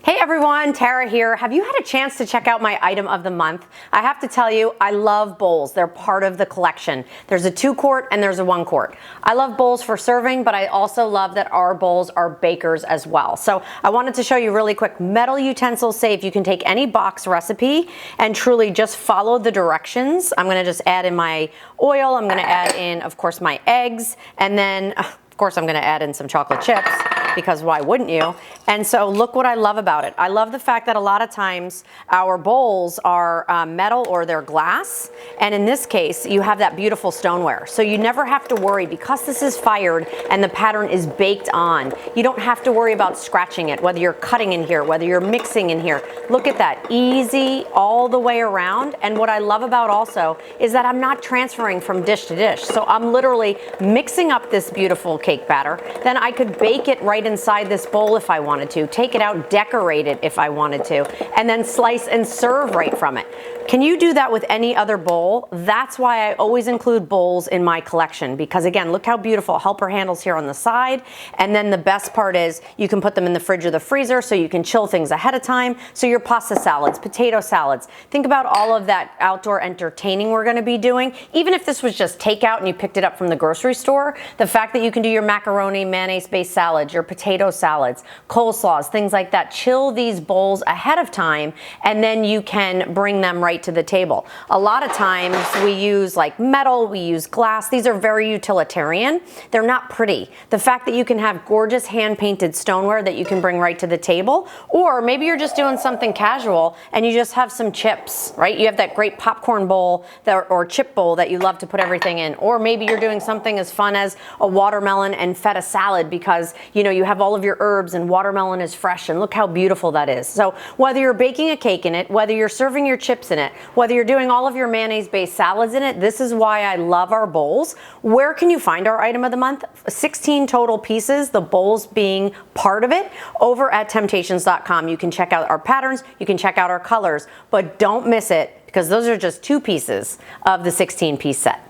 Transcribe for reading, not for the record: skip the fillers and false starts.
Hey everyone, Tara here. Have you had a chance to check out my item of the month? I have to tell you, I love bowls. They're part of the collection. There's a 2-quart and there's a 1-quart. I love bowls for serving, but I also love that our bowls are bakers as well. So I wanted to show you really quick. Metal utensils safe. You can take any box recipe and truly just follow the directions. I'm gonna just add in my oil. I'm gonna add in, of course, my eggs, and then of course I'm gonna add in some chocolate chips, because why wouldn't you? And so look what I love about it. I love the fact that a lot of times our bowls are metal or they're glass. And in this case, you have that beautiful stoneware. So you never have to worry, because this is fired and the pattern is baked on, you don't have to worry about scratching it, whether you're cutting in here, whether you're mixing in here. Look at that, easy all the way around. And what I love about also is that I'm not transferring from dish to dish. So I'm literally mixing up this beautiful cake batter. Then I could bake it right inside this bowl if I wanted to, take it out, decorate it if I wanted to, and then slice and serve right from it. Can you do that with any other bowl? That's why I always include bowls in my collection, because again, look how beautiful helper handles here on the side. And then the best part is you can put them in the fridge or the freezer so you can chill things ahead of time. So your pasta salads, potato salads, think about all of that outdoor entertaining we're gonna be doing. Even if this was just takeout and you picked it up from the grocery store, the fact that you can do your macaroni, mayonnaise-based salads, your potato salads, coleslaws, things like that, chill these bowls ahead of time, and then you can bring them right to the table. A lot of times we use like metal, we use glass. These are very utilitarian. They're not pretty. The fact that you can have gorgeous hand-painted stoneware that you can bring right to the table, or maybe you're just doing something casual and you just have some chips, right? You have that great popcorn bowl or chip bowl that you love to put everything in, or maybe you're doing something as fun as a watermelon and feta salad because you know you have all of your herbs and watermelon is fresh, and look how beautiful that is. So whether you're baking a cake in it, whether you're serving your chips in it, whether you're doing all of your mayonnaise-based salads in it, this is why I love our bowls. Where can you find our item of the month? 16 total pieces, the bowls being part of it, over at Temp-tations.com. You can check out our patterns, you can check out our colors, but don't miss it, because those are just 2 pieces of the 16-piece set.